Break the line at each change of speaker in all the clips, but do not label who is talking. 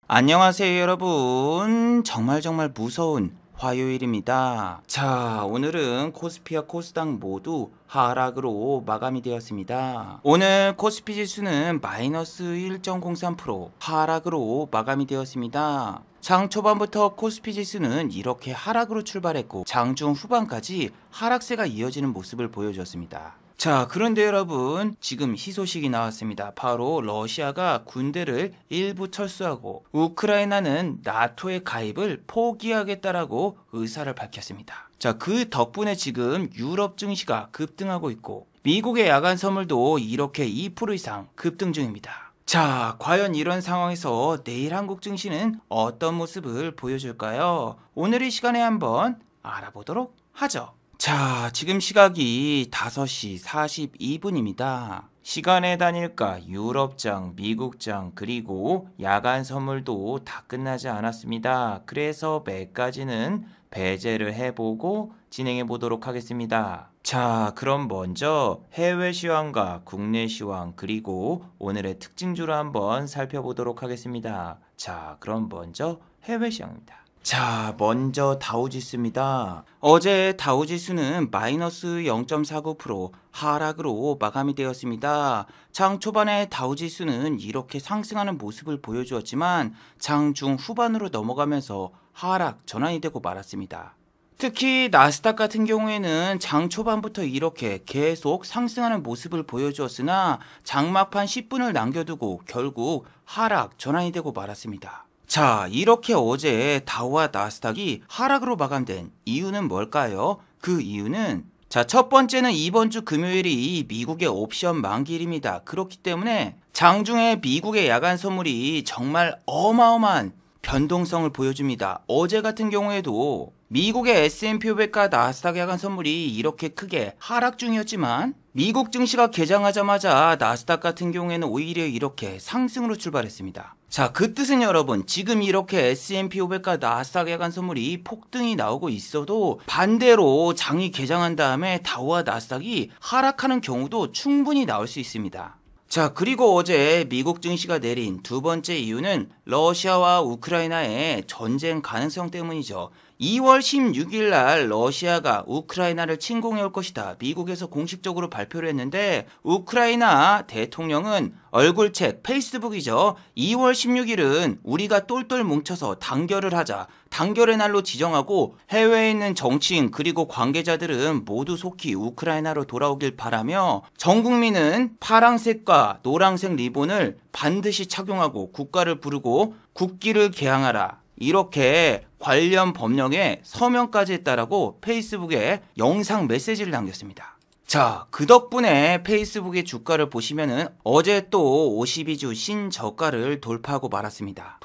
안녕하세요 여러분. 정말 무서운 화요일입니다. 자, 오늘은 코스피와 코스닥 모두 하락으로 마감이 되었습니다. 오늘 코스피 지수는 마이너스 1.03% 하락으로 마감이 되었습니다. 장 초반부터 코스피 지수는 이렇게 하락으로 출발했고 장중 후반까지 하락세가 이어지는 모습을 보여줬습니다. 자, 그런데 여러분, 지금 희소식이 나왔습니다. 바로 러시아가 군대를 일부 철수하고 우크라이나는 나토의 가입을 포기하겠다라고 의사를 밝혔습니다. 자, 그 덕분에 지금 유럽 증시가 급등하고 있고 미국의 야간 선물도 이렇게 2% 이상 급등 중입니다. 자, 과연 이런 상황에서 내일 한국 증시는 어떤 모습을 보여줄까요? 오늘 이 시간에 한번 알아보도록 하죠. 자, 지금 시각이 5시 42분입니다. 시간의 단일가, 유럽장, 미국장, 그리고 야간 선물도 다 끝나지 않았습니다. 그래서 매까지는 배제를 해보고 진행해 보도록 하겠습니다. 자, 그럼 먼저 해외 시황과 국내 시황 그리고 오늘의 특징주를 한번 살펴보도록 하겠습니다. 자, 그럼 먼저 해외 시황입니다. 자, 먼저 다우지수입니다. 어제 다우지수는 마이너스 0.49% 하락으로 마감이 되었습니다. 장 초반에 다우지수는 이렇게 상승하는 모습을 보여주었지만 장중 후반으로 넘어가면서 하락 전환이 되고 말았습니다. 특히 나스닥 같은 경우에는 장 초반부터 이렇게 계속 상승하는 모습을 보여주었으나 장막판 10분을 남겨두고 결국 하락 전환이 되고 말았습니다. 자, 이렇게 어제 다우와 나스닥이 하락으로 마감된 이유는 뭘까요? 그 이유는 첫 번째는 이번 주 금요일이 미국의 옵션 만기일입니다. 그렇기 때문에 장중에 미국의 야간 선물이 정말 어마어마한 변동성을 보여줍니다. 어제 같은 경우에도 미국의 S&P 500과 나스닥 야간 선물이 이렇게 크게 하락 중이었지만 미국 증시가 개장하자마자 나스닥 같은 경우에는 오히려 이렇게 상승으로 출발했습니다. 자, 그 뜻은 여러분, 지금 이렇게 S&P 500과 나스닥 야간 선물이 폭등이 나오고 있어도 반대로 장이 개장한 다음에 다우와 나스닥이 하락하는 경우도 충분히 나올 수 있습니다. 자, 그리고 어제 미국 증시가 내린 두 번째 이유는 러시아와 우크라이나의 전쟁 가능성 때문이죠. 2월 16일 날 러시아가 우크라이나를 침공해 올 것이다. 미국에서 공식적으로 발표를 했는데 우크라이나 대통령은 얼굴책 페이스북이죠. 2월 16일은 우리가 똘똘 뭉쳐서 단결을 하자. 단결의 날로 지정하고 해외에 있는 정치인 그리고 관계자들은 모두 속히 우크라이나로 돌아오길 바라며 전 국민은 파랑색과 노란색 리본을 반드시 착용하고 국가를 부르고 국기를 개항하라. 이렇게 관련 법령에 서명까지 했다라고 페이스북에 영상 메시지를 남겼습니다. 자, 그 덕분에 페이스북의 주가를 보시면은 어제 또 52주 신저가를 돌파하고 말았습니다.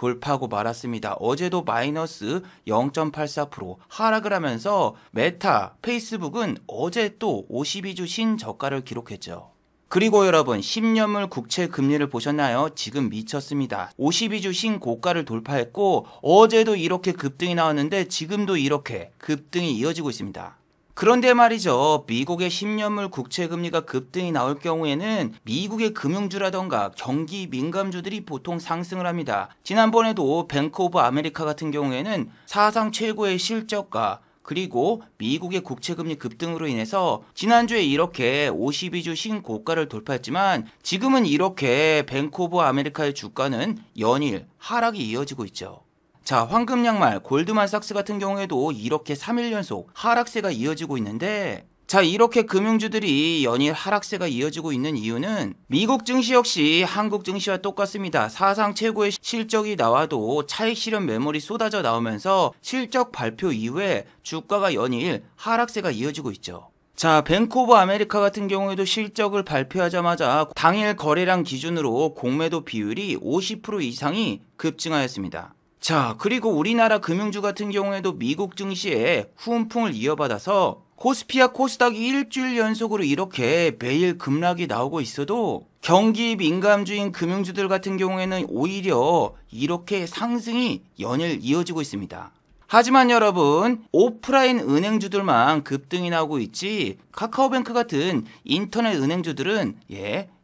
어제도 마이너스 0.84% 하락을 하면서 메타, 페이스북은 어제 또 52주 신저가를 기록했죠. 그리고 여러분, 10년물 국채 금리를 보셨나요? 지금 미쳤습니다. 52주 신고가를 돌파했고 어제도 이렇게 급등이 나왔는데 지금도 이렇게 급등이 이어지고 있습니다. 그런데 말이죠, 미국의 10년물 국채 금리가 급등이 나올 경우에는 미국의 금융주라던가 경기 민감주들이 보통 상승을 합니다. 지난번에도 뱅크 오브 아메리카 같은 경우에는 사상 최고의 실적과 그리고 미국의 국채금리 급등으로 인해서 지난주에 이렇게 52주 신고가를 돌파했지만 지금은 이렇게 뱅크 오브 아메리카의 주가는 연일 하락이 이어지고 있죠. 자, 황금 양말 골드만삭스 같은 경우에도 이렇게 3일 연속 하락세가 이어지고 있는데 자, 이렇게 금융주들이 연일 하락세가 이어지고 있는 이유는 미국 증시 역시 한국 증시와 똑같습니다. 사상 최고의 실적이 나와도 차익 실현 매물이 쏟아져 나오면서 실적 발표 이후에 주가가 연일 하락세가 이어지고 있죠. 자, 뱅크 오브 아메리카 같은 경우에도 실적을 발표하자마자 당일 거래량 기준으로 공매도 비율이 50% 이상이 급증하였습니다. 자, 그리고 우리나라 금융주 같은 경우에도 미국 증시에 후운풍을 이어받아서 코스피와 코스닥이 일주일 연속으로 이렇게 매일 급락이 나오고 있어도 경기 민감주인 금융주들 같은 경우에는 오히려 이렇게 상승이 연일 이어지고 있습니다. 하지만 여러분, 오프라인 은행주들만 급등이 나오고 있지 카카오뱅크 같은 인터넷 은행주들은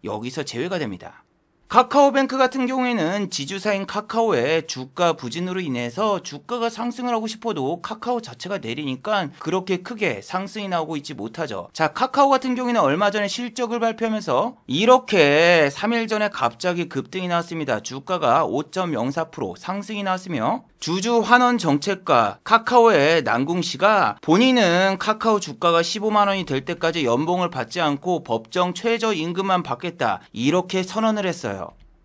여기서 제외가 됩니다. 카카오뱅크 같은 경우에는 지주사인 카카오의 주가 부진으로 인해서 주가가 상승을 하고 싶어도 카카오 자체가 내리니까 그렇게 크게 상승이 나오고 있지 못하죠. 자, 카카오 같은 경우에는 얼마 전에 실적을 발표하면서 이렇게 3일 전에 갑자기 급등이 나왔습니다. 주가가 5.04% 상승이 나왔으며 주주 환원 정책과 카카오의 남궁씨가 본인은 카카오 주가가 15만 원이 될 때까지 연봉을 받지 않고 법정 최저임금만 받겠다 이렇게 선언을 했어요.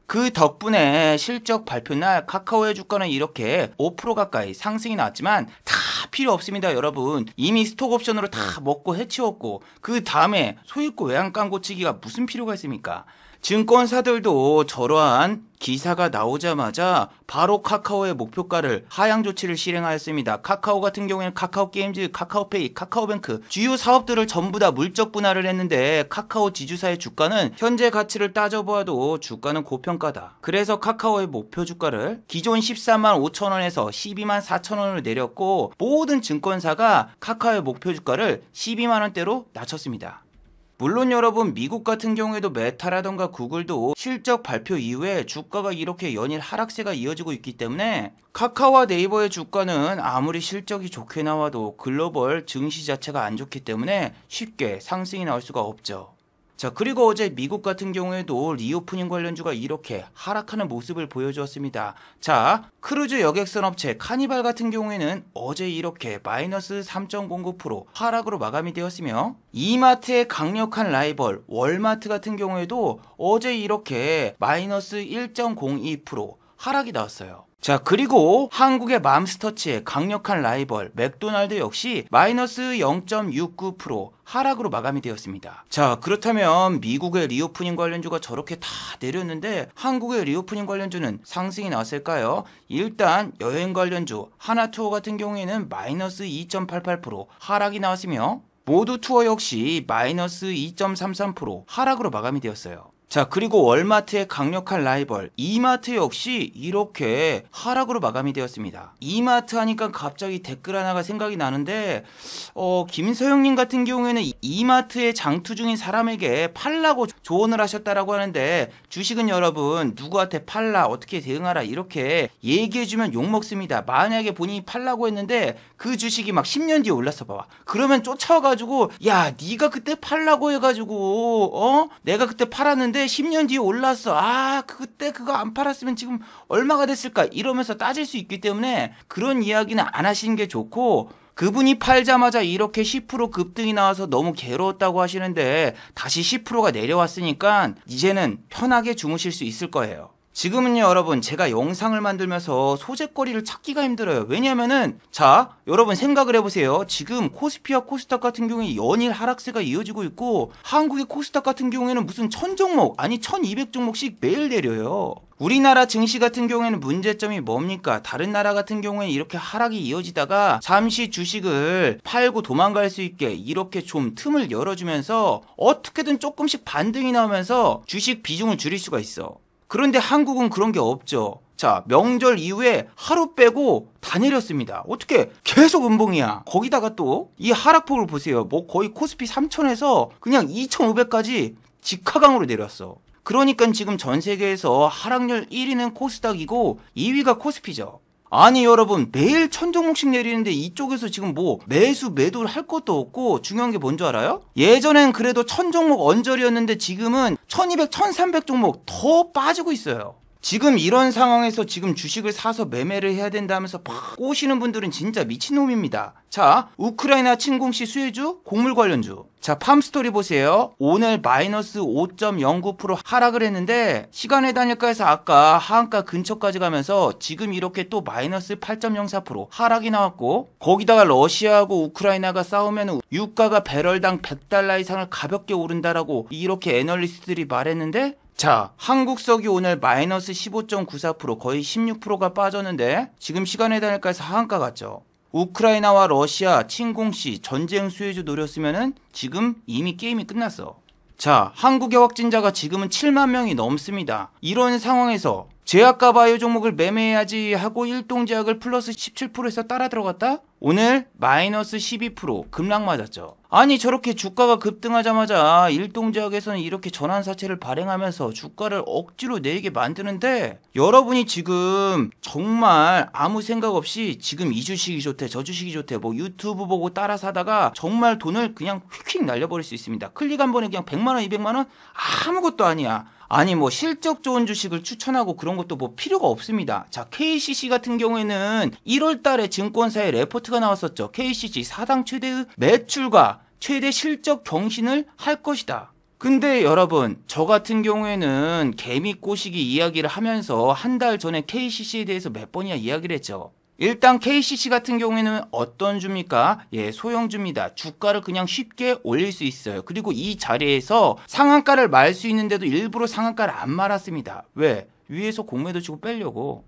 그 덕분에 실적 발표날 카카오의 주가는 이렇게 5% 가까이 상승이 나왔지만 다 필요 없습니다, 여러분. 이미 스톡옵션으로 다 먹고 해치웠고 그 다음에 소있고 외양간 고치기가 무슨 필요가 있습니까? 증권사들도 저러한 기사가 나오자마자 바로 카카오의 목표가를 하향 조치를 실행하였습니다. 카카오 같은 경우에는 카카오게임즈, 카카오페이, 카카오뱅크 주요 사업들을 전부 다 물적 분할을 했는데 카카오 지주사의 주가는 현재 가치를 따져보아도 주가는 고평가다. 그래서 카카오의 목표 주가를 기존 14만 5천 원에서 12만 4천 원으로 내렸고 모든 증권사가 카카오의 목표 주가를 12만 원대로 낮췄습니다. 물론 여러분 미국 같은 경우에도 메타라던가 구글도 실적 발표 이후에 주가가 이렇게 연일 하락세가 이어지고 있기 때문에 카카오와 네이버의 주가는 아무리 실적이 좋게 나와도 글로벌 증시 자체가 안 좋기 때문에 쉽게 상승이 나올 수가 없죠. 자, 그리고 어제 미국 같은 경우에도 리오프닝 관련주가 이렇게 하락하는 모습을 보여주었습니다. 자, 크루즈 여객선 업체 카니발 같은 경우에는 어제 이렇게 마이너스 3.09% 하락으로 마감이 되었으며 이마트의 강력한 라이벌 월마트 같은 경우에도 어제 이렇게 마이너스 1.02% 하락이 나왔어요. 자, 그리고 한국의 맘스터치의 강력한 라이벌 맥도날드 역시 마이너스 0.69% 하락으로 마감이 되었습니다. 자, 그렇다면 미국의 리오프닝 관련주가 저렇게 다 내렸는데 한국의 리오프닝 관련주는 상승이 나왔을까요? 일단 여행 관련주 하나투어 같은 경우에는 마이너스 2.88% 하락이 나왔으며 모두투어 역시 마이너스 2.33% 하락으로 마감이 되었어요. 자, 그리고 월마트의 강력한 라이벌 이마트 역시 이렇게 하락으로 마감이 되었습니다. 이마트 하니까 갑자기 댓글 하나가 생각이 나는데 김서영님 같은 경우에는 이마트의 장투 중인 사람에게 팔라고 조언을 하셨다라고 하는데 주식은 여러분 누구한테 팔라 어떻게 대응하라 이렇게 얘기해주면 욕먹습니다. 만약에 본인이 팔라고 했는데 그 주식이 막 10년 뒤에 올랐어 봐봐. 그러면 쫓아와가지고 야 네가 그때 팔라고 해가지고 내가 그때 팔았는데 10년 뒤에 올랐어. 그때 그거 안 팔았으면 지금 얼마가 됐을까? 이러면서 따질 수 있기 때문에 그런 이야기는 안 하시는 게 좋고 그분이 팔자마자 이렇게 10% 급등이 나와서 너무 괴로웠다고 하시는데 다시 10%가 내려왔으니까 이제는 편하게 주무실 수 있을 거예요. 지금은요 여러분 제가 영상을 만들면서 소재거리를 찾기가 힘들어요. 왜냐면은 자 여러분 생각을 해보세요. 지금 코스피와 코스닥 같은 경우에 연일 하락세가 이어지고 있고 한국의 코스닥 같은 경우에는 무슨 1000종목 아니 1200종목씩 매일 내려요. 우리나라 증시 같은 경우에는 문제점이 뭡니까? 다른 나라 같은 경우에 이렇게 하락이 이어지다가 잠시 주식을 팔고 도망갈 수 있게 이렇게 좀 틈을 열어주면서 어떻게든 조금씩 반등이 나오면서 주식 비중을 줄일 수가 있어. 그런데 한국은 그런 게 없죠. 자, 명절 이후에 하루 빼고 다 내렸습니다. 어떻게 계속 음봉이야. 거기다가 또 이 하락폭을 보세요. 뭐 거의 코스피 3000에서 그냥 2500까지 직하강으로 내렸어. 그러니까 지금 전 세계에서 하락률 1위는 코스닥이고 2위가 코스피죠. 아니 여러분 매일 1000종목씩 내리는데 이쪽에서 지금 뭐 매수 매도를 할 것도 없고 중요한 게 뭔지 알아요? 예전엔 그래도 1000종목 언저리였는데 지금은 1200, 1300종목 더 빠지고 있어요. 지금 이런 상황에서 지금 주식을 사서 매매를 해야 된다면서 막 꼬시는 분들은 진짜 미친놈입니다. 자, 우크라이나 침공시 수혜주, 곡물 관련주. 자, 팜스토리 보세요. 오늘 마이너스 5.09% 하락을 했는데 시간의 단일가에서 아까 하한가 근처까지 가면서 지금 이렇게 또 마이너스 8.04% 하락이 나왔고 거기다가 러시아하고 우크라이나가 싸우면 유가가 배럴당 100달러 이상을 가볍게 오른다라고 이렇게 애널리스트들이 말했는데 자, 한국석유 오늘 마이너스 15.94% 거의 16%가 빠졌는데 지금 시간의 단일가에서 하한가 갔죠. 우크라이나와 러시아 침공시 전쟁 수혜주 노렸으면은 지금 이미 게임이 끝났어. 자, 한국의 확진자가 지금은 7만 명이 넘습니다. 이런 상황에서 제약과 바이오 종목을 매매해야지 하고 일동제약을 플러스 17%에서 따라 들어갔다? 오늘 마이너스 12% 급락 맞았죠. 아니 저렇게 주가가 급등하자마자 일동제약에서는 이렇게 전환사채를 발행하면서 주가를 억지로 내리게 만드는데 여러분이 지금 정말 아무 생각 없이 지금 이 주식이 좋대 저 주식이 좋대 뭐 유튜브 보고 따라 사다가 정말 돈을 그냥 휙휙 날려버릴 수 있습니다. 클릭 한 번에 그냥 100만원 200만원 아무것도 아니야. 아니 뭐 실적 좋은 주식을 추천하고 그런 것도 뭐 필요가 없습니다. 자, KCC 같은 경우에는 1월 달에 증권사의 레포트가 나왔었죠. KCC 사상 최대의 매출과 최대 실적 경신을 할 것이다. 근데 여러분 저 같은 경우에는 개미 꼬시기 이야기를 하면서 한 달 전에 KCC에 대해서 몇 번이나 이야기를 했죠. 일단 KCC 같은 경우에는 어떤 주입니까? 예, 소형주입니다. 주가를 그냥 쉽게 올릴 수 있어요. 그리고 이 자리에서 상한가를 말 수 있는데도 일부러 상한가를 안 말았습니다. 왜? 위에서 공매도 치고 빼려고.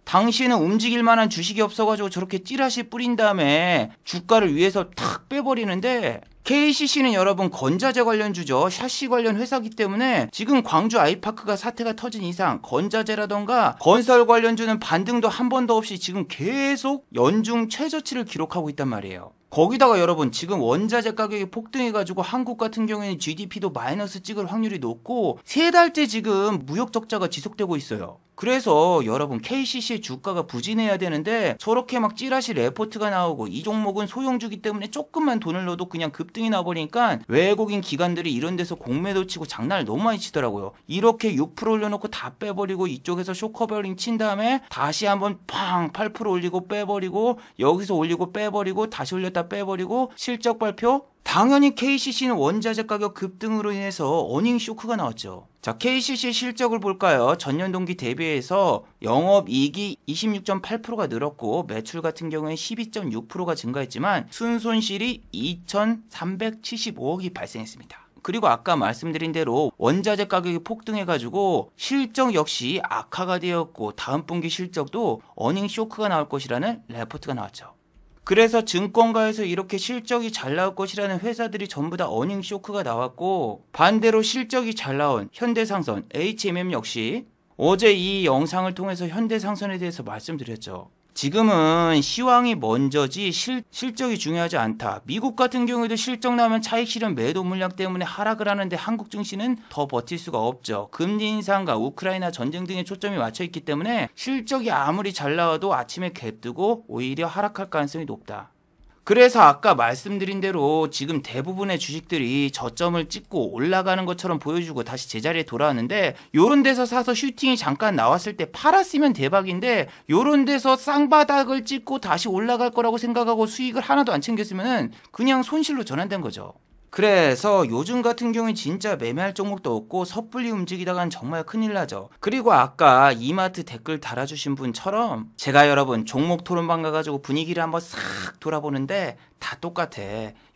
당시에는 움직일 만한 주식이 없어가지고 저렇게 찌라시 뿌린 다음에 주가를 위에서 탁 빼버리는데 KCC는 여러분 건자재 관련주죠. 샤시 관련 회사기 때문에 지금 광주 아이파크가 사태가 터진 이상 건자재라던가 건설 관련주는 반등도 한 번도 없이 지금 계속 연중 최저치를 기록하고 있단 말이에요. 거기다가 여러분 지금 원자재 가격이 폭등해가지고 한국 같은 경우에는 GDP도 마이너스 찍을 확률이 높고 3달째 지금 무역 적자가 지속되고 있어요. 그래서 여러분 KCC의 주가가 부진해야 되는데 저렇게 막 찌라시 레포트가 나오고 이 종목은 소형주기 때문에 조금만 돈을 넣어도 그냥 급등이 나버리니까 외국인 기관들이 이런 데서 공매도 치고 장난을 너무 많이 치더라고요. 이렇게 6% 올려놓고 다 빼버리고 이쪽에서 쇼커버링 친 다음에 다시 한번 팡 8% 올리고 빼버리고 여기서 올리고 빼버리고 다시 올렸다 빼버리고 실적 발표 당연히 KCC는 원자재 가격 급등으로 인해서 어닝 쇼크가 나왔죠. 자, KCC 실적을 볼까요? 전년 동기 대비해서 영업이익이 26.8%가 늘었고 매출 같은 경우에 12.6%가 증가했지만 순손실이 2,375억이 발생했습니다. 그리고 아까 말씀드린 대로 원자재 가격이 폭등해가지고 실적 역시 악화가 되었고 다음 분기 실적도 어닝 쇼크가 나올 것이라는 레포트가 나왔죠. 그래서 증권가에서 이렇게 실적이 잘 나올 것이라는 회사들이 전부 다 어닝 쇼크가 나왔고 반대로 실적이 잘 나온 현대상선, HMM 역시 어제 이 영상을 통해서 현대상선에 대해서 말씀드렸죠. 지금은 시황이 먼저지 실적이 중요하지 않다. 미국 같은 경우에도 실적 나오면 차익 실현 매도 물량 때문에 하락을 하는데 한국 증시는 더 버틸 수가 없죠. 금리 인상과 우크라이나 전쟁 등에 초점이 맞춰 있기 때문에 실적이 아무리 잘 나와도 아침에 갭 뜨고 오히려 하락할 가능성이 높다. 그래서 아까 말씀드린 대로 지금 대부분의 주식들이 저점을 찍고 올라가는 것처럼 보여주고 다시 제자리에 돌아왔는데 요런 데서 사서 슈팅이 잠깐 나왔을 때 팔았으면 대박인데 요런 데서 쌍바닥을 찍고 다시 올라갈 거라고 생각하고 수익을 하나도 안 챙겼으면 그냥 손실로 전환된 거죠. 그래서 요즘 같은 경우에 진짜 매매할 종목도 없고 섣불리 움직이다간 정말 큰일 나죠. 그리고 아까 이마트 댓글 달아주신 분처럼 제가 여러분 종목 토론방 가가지고 분위기를 한번 싹 돌아보는데 다 똑같아.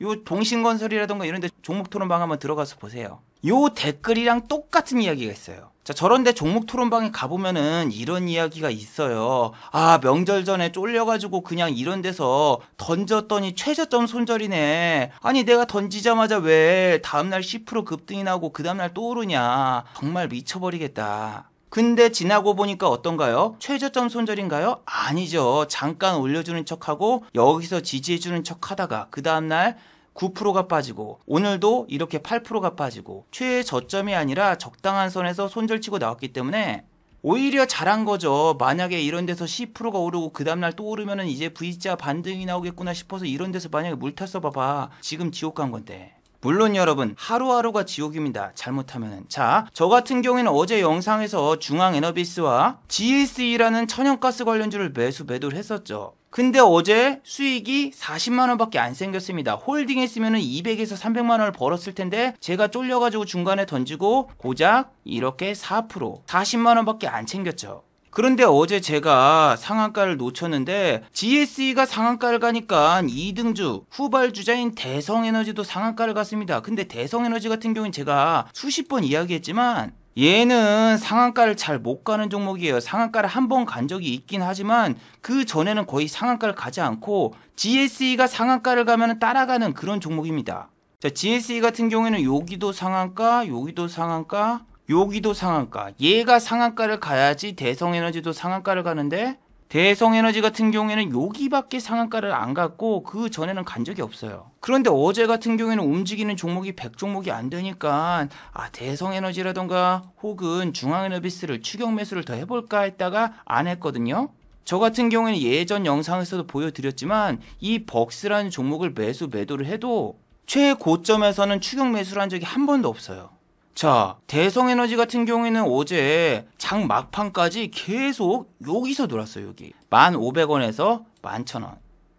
요 동신건설이라던가 이런 데 종목 토론방 한번 들어가서 보세요. 요 댓글이랑 똑같은 이야기가 있어요. 자, 저런데 종목 토론방에 가보면은 이런 이야기가 있어요. 아, 명절 전에 쫄려가지고 그냥 이런 데서 던졌더니 최저점 손절이네. 아니 내가 던지자마자 왜 다음날 10% 급등이 나오고 그 다음날 또 오르냐. 정말 미쳐버리겠다. 근데 지나고 보니까 어떤가요? 최저점 손절인가요? 아니죠. 잠깐 올려주는 척하고 여기서 지지해주는 척하다가 그 다음날 9%가 빠지고 오늘도 이렇게 8%가 빠지고 최저점이 아니라 적당한 선에서 손절치고 나왔기 때문에 오히려 잘한 거죠. 만약에 이런 데서 10%가 오르고 그 다음날 또 오르면은 이제 V자 반등이 나오겠구나 싶어서 이런 데서 만약에 물 탔어 봐봐. 지금 지옥 간 건데. 물론 여러분 하루하루가 지옥입니다. 잘못하면은. 자, 저 같은 경우에는 어제 영상에서 중앙에너비스와 GSE라는 천연가스 관련주를 매도를 했었죠. 근데 어제 수익이 40만원 밖에 안 생겼습니다. 홀딩 했으면 200에서 300만원을 벌었을 텐데 제가 쫄려가지고 중간에 던지고 고작 이렇게 4% 40만원 밖에 안 챙겼죠. 그런데 어제 제가 상한가를 놓쳤는데 GSE가 상한가를 가니까 2등주 후발주자인 대성에너지도 상한가를 갔습니다. 근데 대성에너지 같은 경우는 제가 수십 번 이야기했지만 얘는 상한가를 잘 못 가는 종목이에요. 상한가를 한 번 간 적이 있긴 하지만 그 전에는 거의 상한가를 가지 않고 GSE가 상한가를 가면 따라가는 그런 종목입니다. 자, GSE 같은 경우에는 여기도 상한가, 여기도 상한가, 여기도 상한가. 얘가 상한가를 가야지 대성에너지도 상한가를 가는데 대성에너지 같은 경우에는 여기밖에 상한가를 안 갔고 그 전에는 간 적이 없어요. 그런데 어제 같은 경우에는 움직이는 종목이 100종목이 안 되니까 대성에너지라던가 혹은 중앙에너비스를 추격 매수를 더 해볼까 했다가 안 했거든요. 저 같은 경우에는 예전 영상에서도 보여드렸지만 이 벅스라는 종목을 매도를 해도 최고점에서는 추격 매수를 한 적이 한 번도 없어요. 자, 대성에너지 같은 경우에는 어제 장 막판까지 계속 여기서 놀았어요. 여기 1,500원에서 11,000원.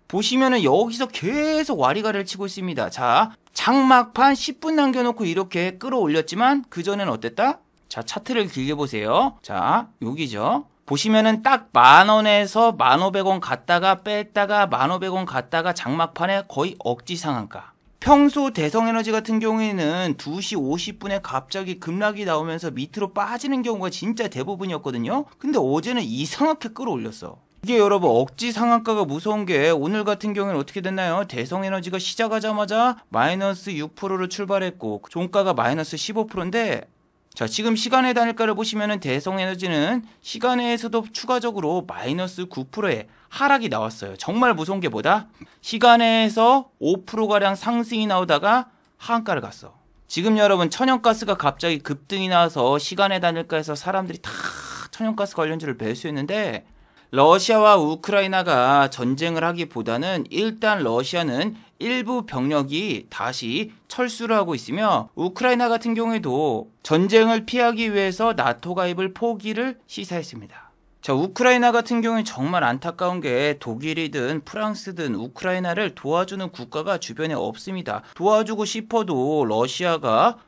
보시면은 여기서 계속 와리가리를 치고 있습니다. 자, 장 막판 10분 남겨놓고 이렇게 끌어올렸지만 그전에는 어땠다? 자, 차트를 길게 보세요. 자, 여기죠. 보시면은 딱 10,000원에서 1,500원 갔다가 뺐다가 1,500원 갔다가 장막판에 거의 억지 상한가. 평소 대성에너지 같은 경우에는 2시 50분에 갑자기 급락이 나오면서 밑으로 빠지는 경우가 진짜 대부분이었거든요. 근데 어제는 이상하게 끌어올렸어. 이게 여러분 억지 상한가가 무서운 게 오늘 같은 경우에는 어떻게 됐나요? 대성에너지가 시작하자마자 마이너스 6%로 출발했고 종가가 마이너스 15%인데 자, 지금 시간의 단일가를 보시면은 대성에너지는 시간에서도 추가적으로 마이너스 9%의 하락이 나왔어요. 정말 무서운 게 뭐다? 시간에서 5%가량 상승이 나오다가 하한가를 갔어. 지금 여러분 천연가스가 갑자기 급등이 나와서 시간의 단일가에서 사람들이 다 천연가스 관련주를 매수했는데 러시아와 우크라이나가 전쟁을 하기보다는 일단 러시아는 일부 병력이 다시 철수를 하고 있으며 우크라이나 같은 경우에도 전쟁을 피하기 위해서 나토 가입을 포기를 시사했습니다. 자, 우크라이나 같은 경우에 정말 안타까운 게 독일이든 프랑스든 우크라이나를 도와주는 국가가 주변에 없습니다. 도와주고 싶어도 러시아가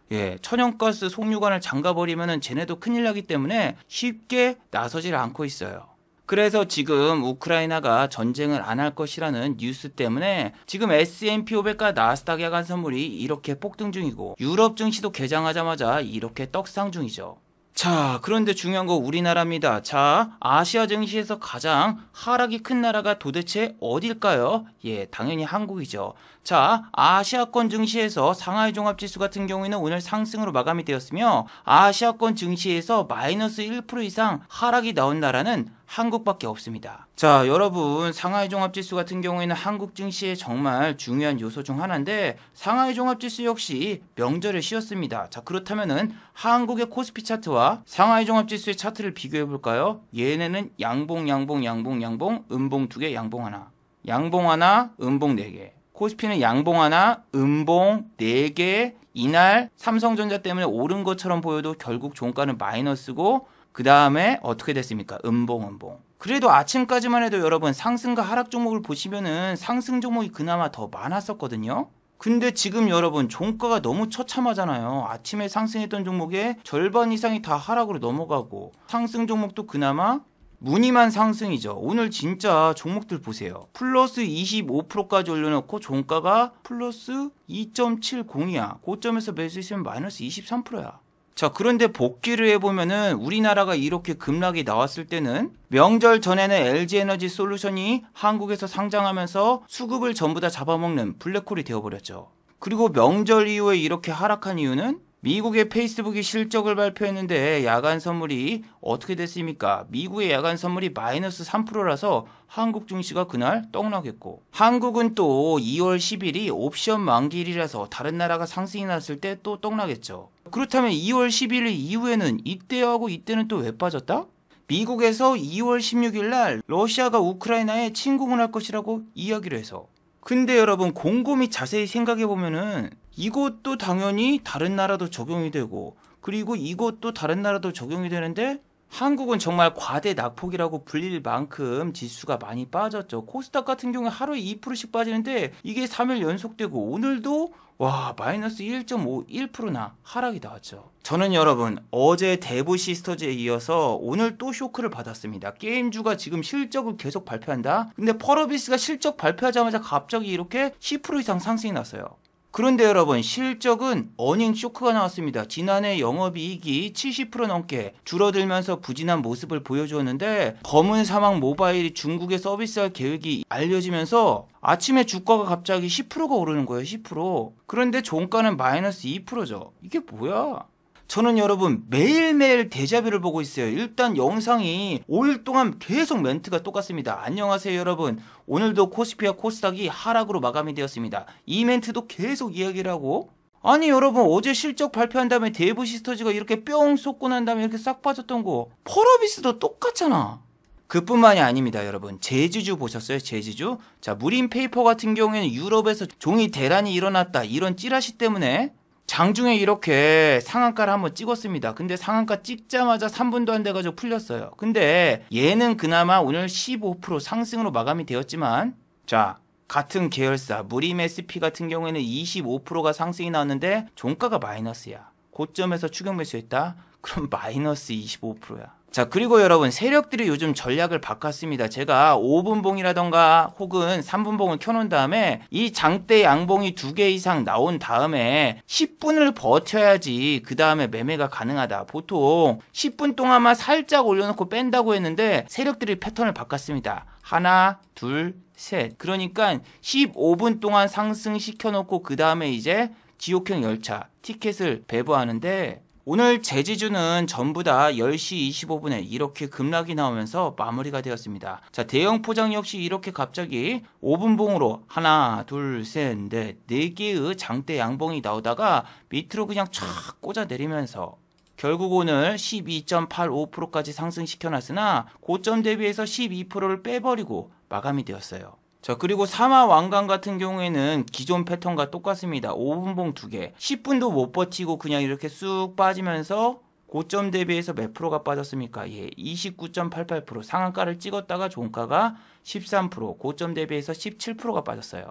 천연가스 송유관을 잠가버리면 쟤네도 큰일 나기 때문에 쉽게 나서질 않고 있어요. 그래서 지금 우크라이나가 전쟁을 안 할 것이라는 뉴스 때문에 지금 S&P 500과 나스닥 야간 선물이 이렇게 폭등 중이고 유럽 증시도 개장하자마자 이렇게 떡상 중이죠. 자, 그런데 중요한 거 우리나라입니다. 자, 아시아 증시에서 가장 하락이 큰 나라가 도대체 어딜까요? 당연히 한국이죠. 자, 아시아권 증시에서 상하이 종합지수 같은 경우에는 오늘 상승으로 마감이 되었으며 아시아권 증시에서 마이너스 1% 이상 하락이 나온 나라는 한국밖에 없습니다. 자, 여러분 상하이 종합지수 같은 경우에는 한국 증시의 정말 중요한 요소 중 하나인데 상하이 종합지수 역시 명절에 쉬었습니다. 자, 그렇다면은 한국의 코스피 차트와 상하이 종합지수의 차트를 비교해 볼까요? 얘네는 양봉 음봉 2개 양봉 하나 양봉 하나 음봉 4개 코스피는 양봉 하나 음봉 4개 이날 삼성전자 때문에 오른 것처럼 보여도 결국 종가는 마이너스고 그 다음에 어떻게 됐습니까? 음봉. 그래도 아침까지만 해도 여러분 상승과 하락 종목을 보시면은 상승 종목이 그나마 더 많았었거든요. 근데 지금 여러분 종가가 너무 처참하잖아요. 아침에 상승했던 종목의 절반 이상이 다 하락으로 넘어가고 상승 종목도 그나마 무늬만 상승이죠. 오늘 진짜 종목들 보세요. 플러스 25%까지 올려놓고 종가가 플러스 2.70이야. 고점에서 매수했으면 마이너스 23%야. 자, 그런데 복귀를 해보면은 우리나라가 이렇게 급락이 나왔을 때는 명절 전에는 LG에너지 솔루션이 한국에서 상장하면서 수급을 전부 다 잡아먹는 블랙홀이 되어버렸죠. 그리고 명절 이후에 이렇게 하락한 이유는 미국의 페이스북이 실적을 발표했는데 야간 선물이 어떻게 됐습니까? 미국의 야간 선물이 마이너스 3%라서 한국 증시가 그날 떡나겠고 한국은 또 2월 10일이 옵션 만기일이라서 다른 나라가 상승이 났을 때 또 떡나겠죠. 그렇다면 2월 11일 이후에는 이때하고 이때는 또 왜 빠졌다? 미국에서 2월 16일 날 러시아가 우크라이나에 침공을 할 것이라고 이야기를 해서 근데 여러분 곰곰이 자세히 생각해보면은 이것도 당연히 다른 나라도 적용이 되고 그리고 이것도 다른 나라도 적용이 되는데 한국은 정말 과대 낙폭이라고 불릴 만큼 지수가 많이 빠졌죠. 코스닥 같은 경우에 하루에 2%씩 빠지는데 이게 3일 연속되고 오늘도 와 마이너스 1.51%나 하락이 나왔죠. 저는 여러분 어제 대부 시스터즈에 이어서 오늘 또 쇼크를 받았습니다. 게임주가 지금 실적을 계속 발표한다. 근데 펄어비스가 실적 발표하자마자 갑자기 이렇게 10% 이상 상승이 났어요. 그런데 여러분 실적은 어닝 쇼크가 나왔습니다. 지난해 영업이익이 70% 넘게 줄어들면서 부진한 모습을 보여주었는데 검은 사막 모바일이 중국에 서비스할 계획이 알려지면서 아침에 주가가 갑자기 10%가 오르는 거예요. 10%. 그런데 종가는 마이너스 2%죠. 이게 뭐야? 저는 여러분 매일매일 데자뷰를 보고 있어요. 일단 영상이 5일 동안 계속 멘트가 똑같습니다. 안녕하세요 여러분. 오늘도 코스피와 코스닥이 하락으로 마감이 되었습니다. 이 멘트도 계속 이야기를 하고, 아니 여러분 어제 실적 발표한 다음에 대부시스터즈가 이렇게 뿅 쏟고 난 다음에 이렇게 싹 빠졌던 거 펄어비스도 똑같잖아. 그뿐만이 아닙니다 여러분. 제주주 보셨어요? 제주주? 자, 무림페이퍼 같은 경우에는 유럽에서 종이 대란이 일어났다 이런 찌라시 때문에 장중에 이렇게 상한가를 한번 찍었습니다. 근데 상한가 찍자마자 3분도 안 돼가지고 풀렸어요. 근데 얘는 그나마 오늘 15% 상승으로 마감이 되었지만, 자, 같은 계열사 무림 SP 같은 경우에는 25%가 상승이 나왔는데 종가가 마이너스야. 고점에서 추격 매수했다? 그럼 마이너스 25%야. 자, 그리고 여러분 세력들이 요즘 전략을 바꿨습니다. 제가 5분봉이라던가 혹은 3분봉을 켜놓은 다음에 이 장대 양봉이 2개 이상 나온 다음에 10분을 버텨야지 그 다음에 매매가 가능하다. 보통 10분 동안만 살짝 올려놓고 뺀다고 했는데 세력들이 패턴을 바꿨습니다. 하나, 둘, 셋. 그러니까 15분 동안 상승시켜놓고 그 다음에 이제 지옥형 열차 티켓을 배부하는데, 오늘 제지주는 전부 다 10시 25분에 이렇게 급락이 나오면서 마무리가 되었습니다. 자, 대형 포장 역시 이렇게 갑자기 5분봉으로 하나, 둘, 셋, 넷, 4개의 장대 양봉이 나오다가 밑으로 그냥 촥 꽂아 내리면서 결국 오늘 12.85%까지 상승시켜놨으나 고점 대비해서 12%를 빼버리고 마감이 되었어요. 자, 그리고 사마왕관 같은 경우에는 기존 패턴과 똑같습니다. 5분봉 2개. 10분도 못 버티고 그냥 이렇게 쑥 빠지면서 고점 대비해서 몇 프로가 빠졌습니까? 예, 29.88%. 상한가를 찍었다가 종가가 13%, 고점 대비해서 17%가 빠졌어요.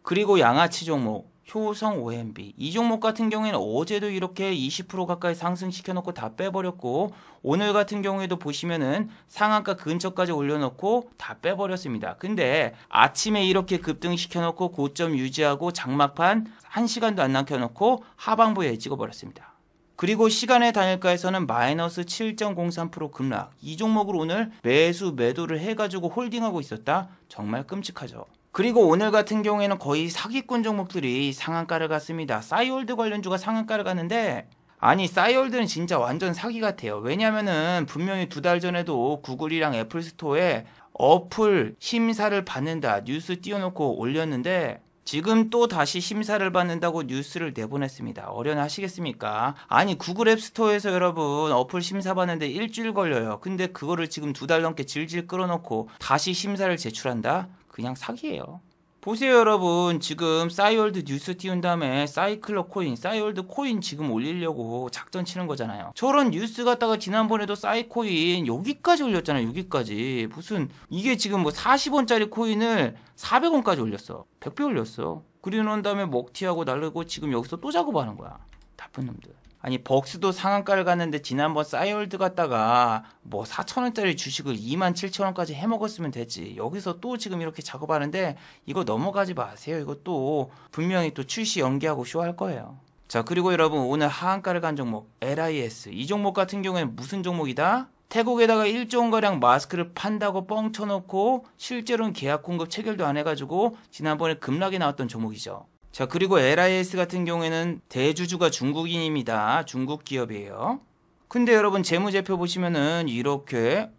그리고 양아치 종목 효성 OMB, 이 종목 같은 경우에는 어제도 이렇게 20% 가까이 상승시켜놓고 다 빼버렸고, 오늘 같은 경우에도 보시면은 상한가 근처까지 올려놓고 다 빼버렸습니다. 근데 아침에 이렇게 급등시켜놓고 고점 유지하고 장막판 1시간도 안 남겨놓고 하방부에 찍어버렸습니다. 그리고 시간의 단일가에서는 마이너스 7.03% 급락. 이 종목을 오늘 매수 매도를 해가지고 홀딩하고 있었다. 정말 끔찍하죠. 그리고 오늘 같은 경우에는 거의 사기꾼 종목들이 상한가를 갔습니다. 싸이월드 관련주가 상한가를 갔는데, 아니 싸이월드는 진짜 완전 사기 같아요. 왜냐면은 분명히 2달 전에도 구글이랑 애플스토어에 어플 심사를 받는다 뉴스 띄워놓고 올렸는데, 지금 또 다시 심사를 받는다고 뉴스를 내보냈습니다. 어련하시겠습니까? 아니 구글 앱스토어에서 여러분 어플 심사 받는데 일주일 걸려요. 근데 그거를 지금 2달 넘게 질질 끌어놓고 다시 심사를 제출한다? 그냥 사기예요. 보세요 여러분, 지금 싸이월드 뉴스 띄운 다음에 사이클럽 코인, 싸이월드 코인 지금 올리려고 작전 치는 거잖아요. 저런 뉴스 갖다가 지난번에도 싸이코인 여기까지 올렸잖아요. 여기까지. 무슨 이게 지금 뭐 40원짜리 코인을 400원까지 올렸어. 100배 올렸어. 그리고 난 다음에 먹튀하고 날르고 지금 여기서 또 작업하는 거야. 나쁜 놈들. 아니 벅스도 상한가를 갔는데 지난번 싸이월드 갔다가 뭐 4,000원짜리 주식을 27,000원까지 해먹었으면 됐지. 여기서 또 지금 이렇게 작업하는데 이거 넘어가지 마세요. 이거 또 분명히 또 출시 연기하고 쇼할 거예요. 자, 그리고 여러분 오늘 하한가를 간 종목 LIS, 이 종목 같은 경우에는 무슨 종목이다? 태국에다가 1조 원가량 마스크를 판다고 뻥 쳐놓고 실제로는 계약 공급 체결도 안 해가지고 지난번에 급락이 나왔던 종목이죠. 자, 그리고 LIS 같은 경우에는 대주주가 중국인입니다. 중국 기업이에요. 근데 여러분 재무제표 보시면은 이렇게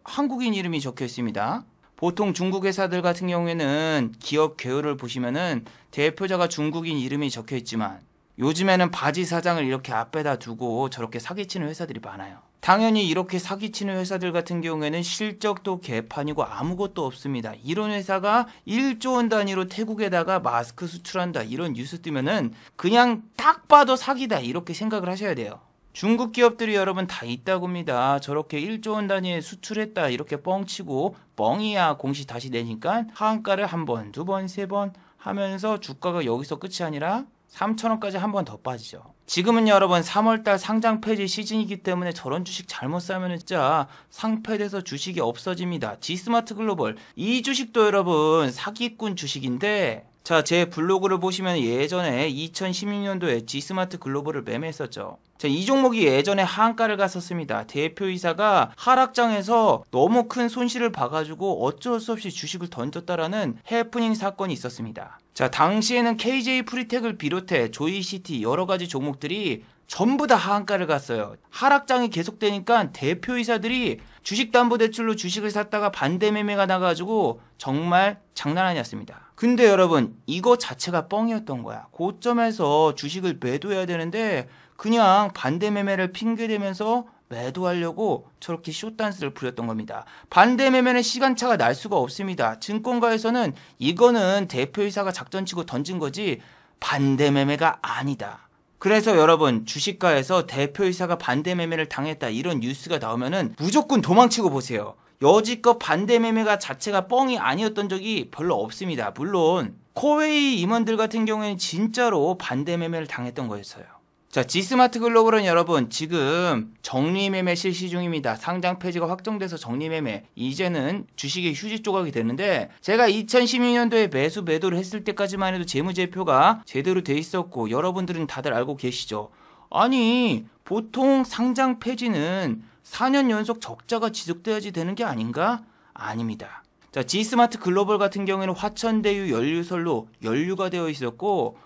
한국인 이름이 적혀 있습니다. 보통 중국 회사들 같은 경우에는 기업 개요를 보시면은 대표자가 중국인 이름이 적혀 있지만 요즘에는 바지 사장을 이렇게 앞에다 두고 저렇게 사기치는 회사들이 많아요. 당연히 이렇게 사기치는 회사들 같은 경우에는 실적도 개판이고 아무것도 없습니다. 이런 회사가 1조 원 단위로 태국에다가 마스크 수출한다 이런 뉴스 뜨면은 그냥 딱 봐도 사기다 이렇게 생각을 하셔야 돼요. 중국 기업들이 여러분 다 있다고 합니다. 저렇게 1조 원 단위에 수출했다 이렇게 뻥치고 뻥이야 공시 다시 내니까 하한가를 한 번, 두 번, 세 번 하면서 주가가 여기서 끝이 아니라 3,000원까지 한 번 더 빠지죠. 지금은 여러분 3월달 상장 폐지 시즌이기 때문에 저런 주식 잘못 사면 진짜 상폐돼서 주식이 없어집니다. G스마트 글로벌 이 주식도 여러분 사기꾼 주식인데, 자, 제 블로그를 보시면 예전에 2016년도에 G스마트 글로벌을 매매했었죠. 자, 이 종목이 예전에 하한가를 갔었습니다. 대표이사가 하락장에서 너무 큰 손실을 봐가지고 어쩔 수 없이 주식을 던졌다라는 해프닝 사건이 있었습니다. 자, 당시에는 KJ 프리텍을 비롯해 조이시티 여러 가지 종목들이 전부 다 하한가를 갔어요. 하락장이 계속되니까 대표이사들이 주식담보대출로 주식을 샀다가 반대 매매가 나가지고 정말 장난 아니었습니다. 근데 여러분 이거 자체가 뻥이었던 거야. 고점에서 주식을 매도해야 되는데 그냥 반대 매매를 핑계대면서 매도하려고 저렇게 숏단스를 부렸던 겁니다. 반대 매매는 시간차가 날 수가 없습니다. 증권가에서는 이거는 대표이사가 작전치고 던진 거지 반대 매매가 아니다. 그래서 여러분 주식가에서 대표이사가 반대 매매를 당했다 이런 뉴스가 나오면은 무조건 도망치고 보세요. 여지껏 반대 매매가 자체가 뻥이 아니었던 적이 별로 없습니다. 물론 코웨이 임원들 같은 경우에는 진짜로 반대 매매를 당했던 거였어요. 자, 지스마트 글로벌은 여러분 지금 정리매매 실시 중입니다. 상장 폐지가 확정돼서 정리매매 이제는 주식의 휴지 조각이 되는데 제가 2016년도에 매도를 했을 때까지만 해도 재무제표가 제대로 돼 있었고 여러분들은 다들 알고 계시죠. 아니 보통 상장 폐지는 4년 연속 적자가 지속돼야지 되는 게 아닌가? 아닙니다. 자, 지스마트 글로벌 같은 경우에는 화천대유 연료설로 연루가 되어 있었고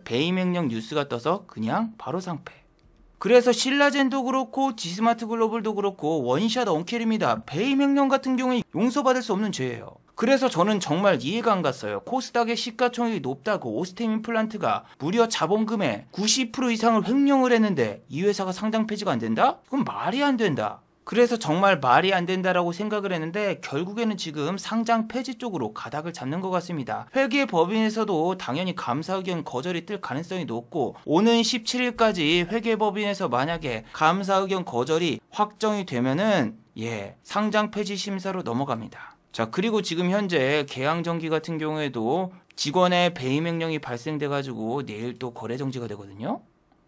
배임행령 뉴스가 떠서 그냥 바로 상패. 그래서 신라젠도 그렇고 지스마트 글로벌도 그렇고 원샷 원킬입니다. 배임행령 같은 경우에 용서받을 수 없는 죄예요. 그래서 저는 정말 이해가 안 갔어요. 코스닥의 시가총액이 높다고 오스템 임플란트가 무려 자본금의 90% 이상을 횡령을 했는데 이 회사가 상장 폐지가 안 된다? 그건 말이 안 된다. 그래서 정말 말이 안 된다라고 생각을 했는데 결국에는 지금 상장 폐지 쪽으로 가닥을 잡는 것 같습니다. 회계법인에서도 당연히 감사 의견 거절이 뜰 가능성이 높고 오는 17일까지 회계법인에서 만약에 감사 의견 거절이 확정이 되면은 상장 폐지 심사로 넘어갑니다. 자, 그리고 지금 현재 계양전기 같은 경우에도 직원의 배임 행령이 발생돼가지고 내일 또 거래 정지가 되거든요.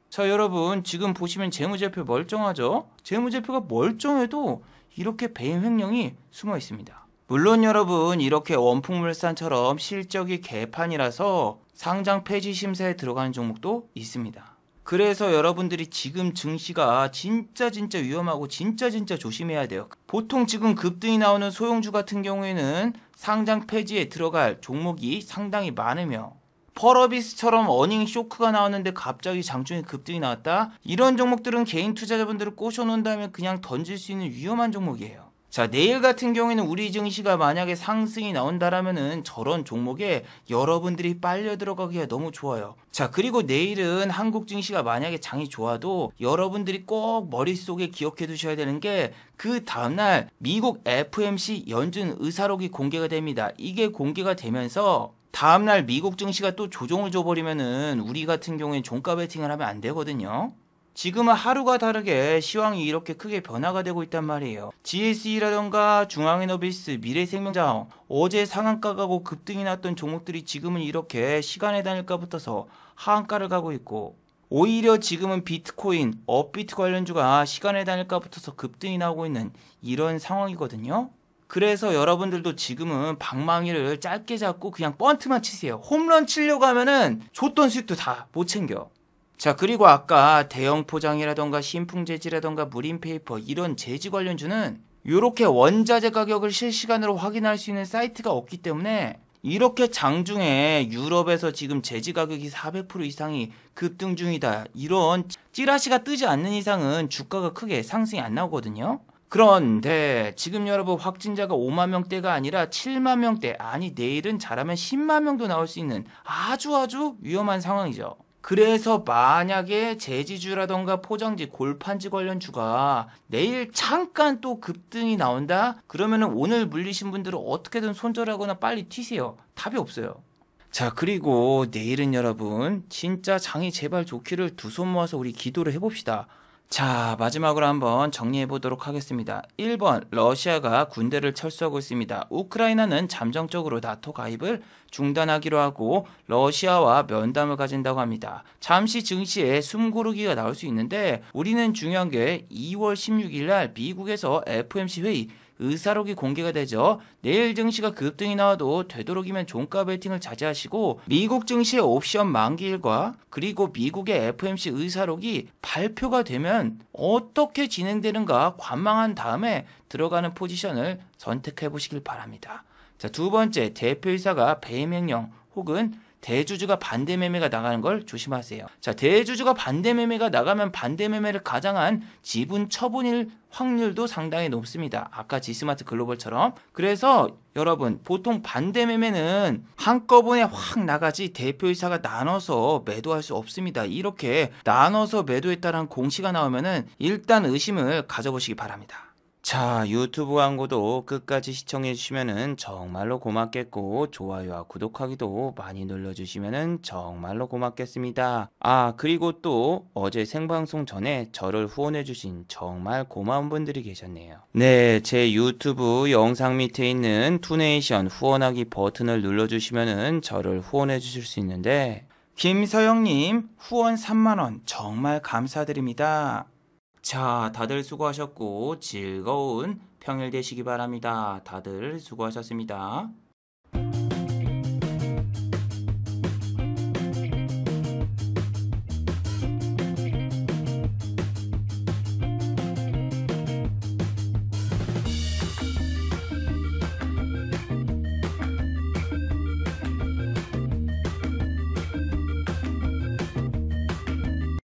자, 여러분 지금 보시면 재무제표 멀쩡하죠? 재무제표가 멀쩡해도 이렇게 배임 횡령이 숨어 있습니다. 물론 여러분 이렇게 원풍물산처럼 실적이 개판이라서 상장 폐지 심사에 들어가는 종목도 있습니다. 그래서 여러분들이 지금 증시가 진짜 위험하고 진짜 조심해야 돼요. 보통 지금 급등이 나오는 소형주 같은 경우에는 상장 폐지에 들어갈 종목이 상당히 많으며 펄어비스처럼 어닝 쇼크가 나왔는데 갑자기 장중에 급등이 나왔다? 이런 종목들은 개인 투자자분들을 꼬셔놓은 다음에 그냥 던질 수 있는 위험한 종목이에요. 자, 내일 같은 경우에는 우리 증시가 만약에 상승이 나온다라면은 저런 종목에 여러분들이 빨려 들어가기가 너무 좋아요. 자, 그리고 내일은 한국 증시가 만약에 장이 좋아도 여러분들이 꼭 머릿속에 기억해 두셔야 되는 게 그 다음날 미국 FOMC 연준 의사록이 공개가 됩니다. 이게 공개가 되면서 다음날 미국 증시가 또 조정을 줘버리면은 우리 같은 경우엔 종가 베팅을 하면 안 되거든요. 지금은 하루가 다르게 시황이 이렇게 크게 변화가 되고 있단 말이에요. GSE라던가 중앙에너비스, 미래생명자원 어제 상한가 가고 급등이 났던 종목들이 지금은 이렇게 시간의 단일가 붙어서 하한가를 가고 있고 오히려 지금은 비트코인, 업비트 관련주가 시간의 단일가 붙어서 급등이 나오고 있는 이런 상황이거든요. 그래서 여러분들도 지금은 방망이를 짧게 잡고 그냥 번트만 치세요. 홈런 치려고 하면은 줬던 수익도 다 못 챙겨. 자, 그리고 아까 대형 포장이라던가 신풍재지라던가 무림페이퍼 이런 재지 관련주는 이렇게 원자재 가격을 실시간으로 확인할 수 있는 사이트가 없기 때문에 이렇게 장중에 유럽에서 지금 재지 가격이 400% 이상이 급등 중이다 이런 찌라시가 뜨지 않는 이상은 주가가 크게 상승이 안 나오거든요. 그런데 지금 여러분 확진자가 5만 명대가 아니라 7만 명대, 아니 내일은 잘하면 10만 명도 나올 수 있는 아주 위험한 상황이죠. 그래서 만약에 제지주라던가 포장지, 골판지 관련주가 내일 잠깐 또 급등이 나온다? 그러면은 오늘 물리신 분들은 어떻게든 손절하거나 빨리 튀세요. 답이 없어요. 자, 그리고 내일은 여러분 진짜 장이 제발 좋기를 두 손 모아서 우리 기도를 해봅시다. 자, 마지막으로 한번 정리해 보도록 하겠습니다. 1번, 러시아가 군대를 철수하고 있습니다. 우크라이나는 잠정적으로 나토 가입을 중단하기로 하고 러시아와 면담을 가진다고 합니다. 잠시 증시에 숨고르기가 나올 수 있는데 우리는 중요한 게 2월 16일 날 미국에서 FOMC 회의 의사록이 공개가 되죠. 내일 증시가 급등이 나와도 되도록이면 종가 베팅을 자제하시고 미국 증시의 옵션 만기일과 그리고 미국의 FOMC 의사록이 발표가 되면 어떻게 진행되는가 관망한 다음에 들어가는 포지션을 선택해 보시길 바랍니다. 자, 두 번째, 대표이사가 배임 행령 혹은 대주주가 반대 매매가 나가는 걸 조심하세요. 자, 대주주가 반대 매매가 나가면 반대 매매를 가장한 지분 처분일 확률도 상당히 높습니다. 아까 지스마트 글로벌처럼. 그래서 여러분, 보통 반대 매매는 한꺼번에 확 나가지 대표이사가 나눠서 매도할 수 없습니다. 이렇게 나눠서 매도했다는 공시가 나오면은 일단 의심을 가져보시기 바랍니다. 자, 유튜브 광고도 끝까지 시청해 주시면은 정말로 고맙겠고, 좋아요와 구독하기도 많이 눌러주시면은 정말로 고맙겠습니다. 아, 그리고 또 어제 생방송 전에 저를 후원해 주신 정말 고마운 분들이 계셨네요. 네, 제 유튜브 영상 밑에 있는 투네이션 후원하기 버튼을 눌러주시면은 저를 후원해 주실 수 있는데, 김서영님 후원 3만원 정말 감사드립니다. 자, 다들 수고하셨고 즐거운 평일 되시기 바랍니다. 다들 수고하셨습니다.